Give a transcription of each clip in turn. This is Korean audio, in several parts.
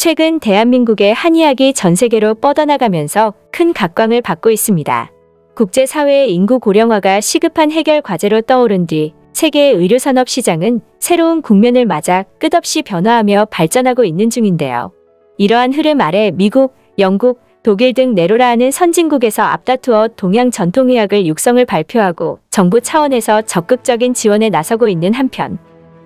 최근 대한민국의 한의학이 전 세계로 뻗어나가면서 큰 각광을 받고 있습니다. 국제사회의 인구 고령화가 시급한 해결 과제로 떠오른 뒤 세계의 의료산업 시장은 새로운 국면을 맞아 끝없이 변화하며 발전하고 있는 중인데요. 이러한 흐름 아래 미국, 영국, 독일 등 네로라하는 선진국에서 앞다투어 동양 전통의학을 육성을 발표하고 정부 차원에서 적극적인 지원에 나서고 있는 한편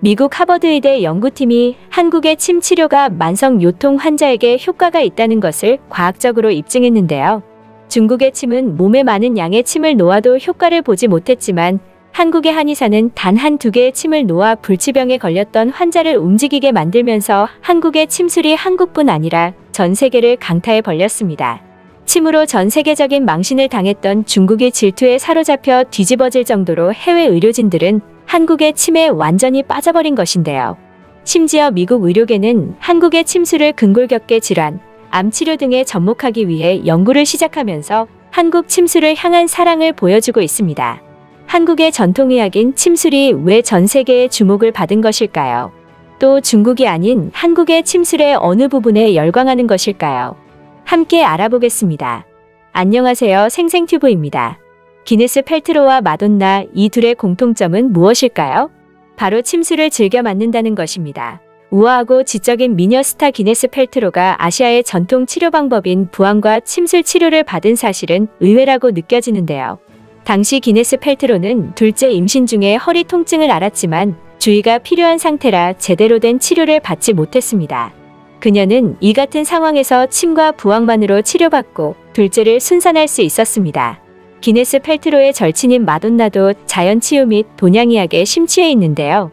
미국 하버드의대 연구팀이 한국의 침 치료가 만성 요통 환자에게 효과가 있다는 것을 과학적으로 입증했는데요. 중국의 침은 몸에 많은 양의 침을 놓아도 효과를 보지 못했지만 한국의 한의사는 단 한두 개의 침을 놓아 불치병에 걸렸던 환자를 움직이게 만들면서 한국의 침술이 한국뿐 아니라 전 세계를 강타해 벌렸습니다. 침으로 전 세계적인 망신을 당했던 중국이 질투에 사로잡혀 뒤집어질 정도로 해외 의료진들은 한국의 침에 완전히 빠져버린 것인데요. 심지어 미국 의료계는 한국의 침술을 근골격계 질환, 암 치료 등에 접목하기 위해 연구를 시작하면서 한국 침술을 향한 사랑을 보여주고 있습니다. 한국의 전통의학인 침술이 왜 전 세계의 주목을 받은 것일까요? 또 중국이 아닌 한국의 침술의 어느 부분에 열광하는 것일까요? 함께 알아보겠습니다. 안녕하세요, 생생튜브입니다. 기네스 펠트로와 마돈나, 이 둘의 공통점은 무엇일까요? 바로 침술을 즐겨 맞는다는 것입니다. 우아하고 지적인 미녀 스타 기네스 펠트로가 아시아의 전통 치료 방법인 부항과 침술 치료를 받은 사실은 의외라고 느껴지는데요. 당시 기네스 펠트로는 둘째 임신 중에 허리 통증을 앓았지만 주의가 필요한 상태라 제대로 된 치료를 받지 못했습니다. 그녀는 이 같은 상황에서 침과 부항만으로 치료받고 둘째를 순산할 수 있었습니다. 기네스 펠트로의 절친인 마돈나도 자연치유 및 동양의학에 심취해 있는데요.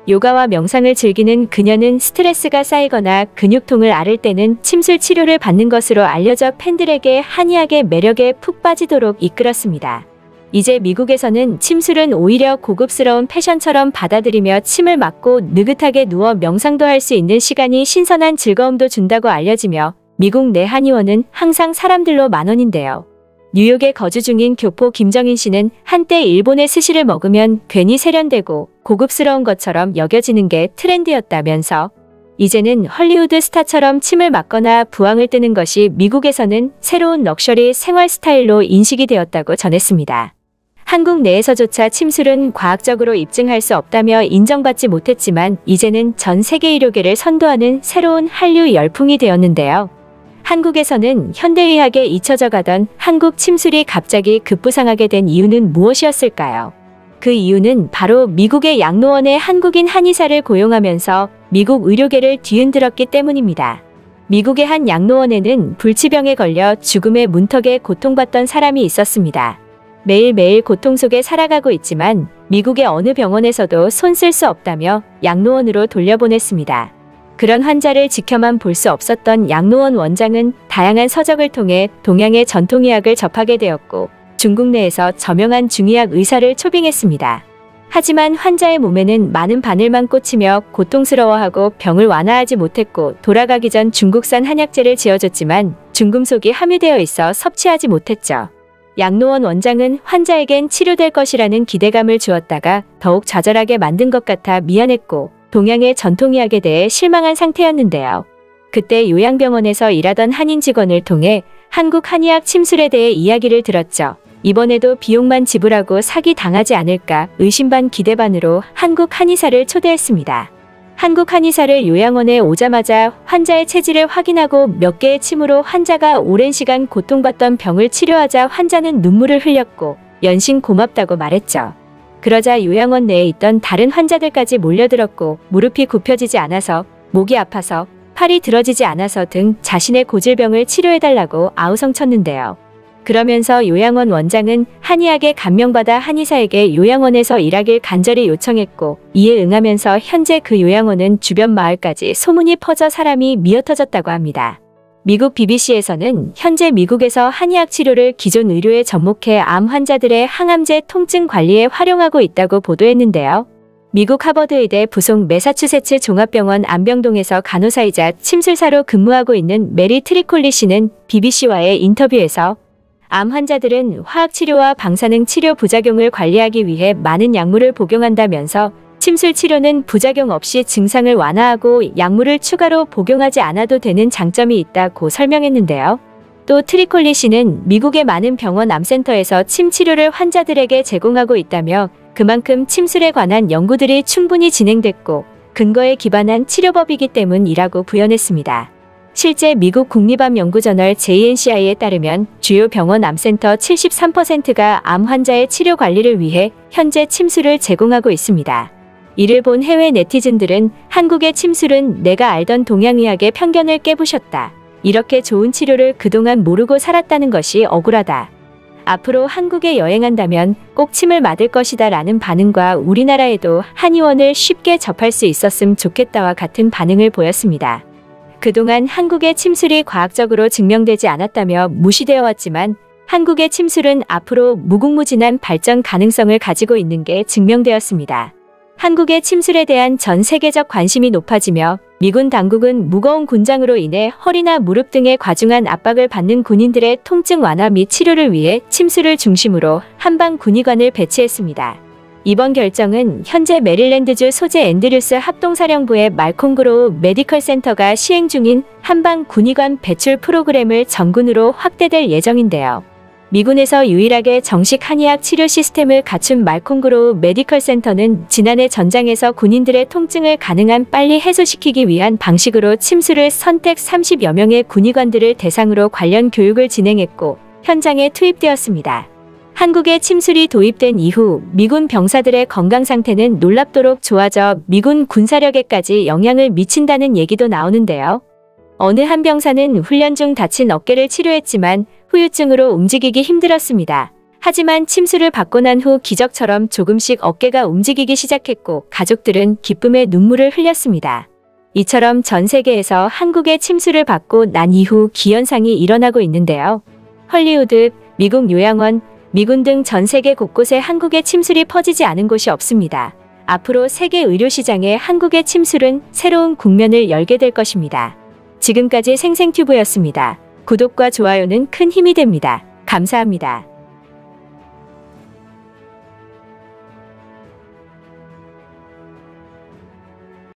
요가와 명상을 즐기는 그녀는 스트레스가 쌓이거나 근육통을 앓을 때는 침술 치료를 받는 것으로 알려져 팬들에게 한의학의 매력에 푹 빠지도록 이끌었습니다. 이제 미국에서는 침술은 오히려 고급스러운 패션처럼 받아들이며 침을 맞고 느긋하게 누워 명상도 할 수 있는 시간이 신선한 즐거움도 준다고 알려지며 미국 내 한의원은 항상 사람들로 만원인데요. 뉴욕에 거주 중인 교포 김정인 씨는 한때 일본의 스시를 먹으면 괜히 세련되고 고급스러운 것처럼 여겨지는 게 트렌드였다면서 이제는 헐리우드 스타처럼 침을 맞거나 부항을 뜨는 것이 미국에서는 새로운 럭셔리 생활 스타일로 인식이 되었다고 전했습니다. 한국 내에서조차 침술은 과학적으로 입증할 수 없다며 인정받지 못했지만 이제는 전 세계 의료계를 선도하는 새로운 한류 열풍이 되었는데요. 한국에서는 현대의학에 잊혀져 가던 한국 침술이 갑자기 급부상하게 된 이유는 무엇이었을까요? 그 이유는 바로 미국의 양로원의 한국인 한의사를 고용하면서 미국 의료계를 뒤흔들었기 때문입니다. 미국의 한 양로원에는 불치병에 걸려 죽음의 문턱에 고통받던 사람이 있었습니다. 매일매일 고통 속에 살아가고 있지만 미국의 어느 병원에서도 손 쓸 수 없다며 양로원으로 돌려보냈습니다. 그런 환자를 지켜만 볼 수 없었던 양로원 원장은 다양한 서적을 통해 동양의 전통의학을 접하게 되었고 중국 내에서 저명한 중의학 의사를 초빙했습니다. 하지만 환자의 몸에는 많은 바늘만 꽂히며 고통스러워하고 병을 완화하지 못했고 돌아가기 전 중국산 한약재를 지어줬지만 중금속이 함유되어 있어 섭취하지 못했죠. 양로원 원장은 환자에겐 치료될 것이라는 기대감을 주었다가 더욱 좌절하게 만든 것 같아 미안했고 동양의 전통의학에 대해 실망한 상태였는데요. 그때 요양병원에서 일하던 한인 직원을 통해 한국 한의학 침술에 대해 이야기를 들었죠. 이번에도 비용만 지불하고 사기 당하지 않을까 의심 반 기대 반으로 한국 한의사를 초대했습니다. 한국 한의사를 요양원에 오자마자 환자의 체질을 확인하고 몇 개의 침으로 환자가 오랜 시간 고통받던 병을 치료하자 환자는 눈물을 흘렸고 연신 고맙다고 말했죠. 그러자 요양원 내에 있던 다른 환자들까지 몰려들었고 무릎이 굽혀지지 않아서, 목이 아파서, 팔이 들어지지 않아서 등 자신의 고질병을 치료해달라고 아우성쳤는데요. 그러면서 요양원 원장은 한의학에 감명받아 한의사에게 요양원에서 일하길 간절히 요청했고 이에 응하면서 현재 그 요양원은 주변 마을까지 소문이 퍼져 사람이 미어터졌다고 합니다. 미국 BBC에서는 현재 미국에서 한의학 치료를 기존 의료에 접목해 암 환자들의 항암제 통증 관리에 활용하고 있다고 보도했는데요. 미국 하버드의대 부속 매사추세츠 종합병원 안병동에서 간호사이자 침술사로 근무하고 있는 메리 트리콜리 씨는 BBC와의 인터뷰에서 암 환자들은 화학치료와 방사능 치료 부작용을 관리하기 위해 많은 약물을 복용한다면서 침술 치료는 부작용 없이 증상을 완화하고 약물을 추가로 복용하지 않아도 되는 장점이 있다고 설명했는데요. 또 트리콜리 씨는 미국의 많은 병원 암센터에서 침 치료를 환자들에게 제공하고 있다며 그만큼 침술에 관한 연구들이 충분히 진행됐고 근거에 기반한 치료법이기 때문이라고 부연했습니다. 실제 미국 국립암연구저널 JNCI에 따르면 주요 병원 암센터 73%가 암 환자의 치료 관리를 위해 현재 침술을 제공하고 있습니다. 이를 본 해외 네티즌들은 한국의 침술은 내가 알던 동양의학의 편견을 깨부셨다. 이렇게 좋은 치료를 그동안 모르고 살았다는 것이 억울하다. 앞으로 한국에 여행한다면 꼭 침을 맞을 것이다 라는 반응과 우리나라에도 한의원을 쉽게 접할 수 있었음 좋겠다와 같은 반응을 보였습니다. 그동안 한국의 침술이 과학적으로 증명되지 않았다며 무시되어 왔지만 한국의 침술은 앞으로 무궁무진한 발전 가능성을 가지고 있는 게 증명되었습니다. 한국의 침술에 대한 전 세계적 관심이 높아지며 미군 당국은 무거운 군장으로 인해 허리나 무릎 등의 과중한 압박을 받는 군인들의 통증 완화 및 치료를 위해 침술을 중심으로 한방 군의관을 배치했습니다. 이번 결정은 현재 메릴랜드주 소재 앤드류스 합동사령부의 말콤 그로우 메디컬 센터가 시행 중인 한방 군의관 배출 프로그램을 전군으로 확대될 예정인데요. 미군에서 유일하게 정식 한의학 치료 시스템을 갖춘 말콤 그로우 메디컬 센터는 지난해 전장에서 군인들의 통증을 가능한 빨리 해소시키기 위한 방식으로 침술을 선택 30여 명의 군의관들을 대상으로 관련 교육을 진행했고 현장에 투입되었습니다. 한국에 침술이 도입된 이후 미군 병사들의 건강 상태는 놀랍도록 좋아져 미군 군사력에까지 영향을 미친다는 얘기도 나오는데요. 어느 한 병사는 훈련 중 다친 어깨를 치료했지만 후유증으로 움직이기 힘들었습니다. 하지만 침술을 받고 난 후 기적처럼 조금씩 어깨가 움직이기 시작했고 가족들은 기쁨의 눈물을 흘렸습니다. 이처럼 전 세계에서 한국의 침술을 받고 난 이후 기현상이 일어나고 있는데요. 헐리우드, 미국 요양원, 미군 등 전 세계 곳곳에 한국의 침술이 퍼지지 않은 곳이 없습니다. 앞으로 세계 의료시장에 한국의 침술은 새로운 국면을 열게 될 것입니다. 지금까지 생생튜브였습니다. 구독과 좋아요는 큰 힘이 됩니다. 감사합니다.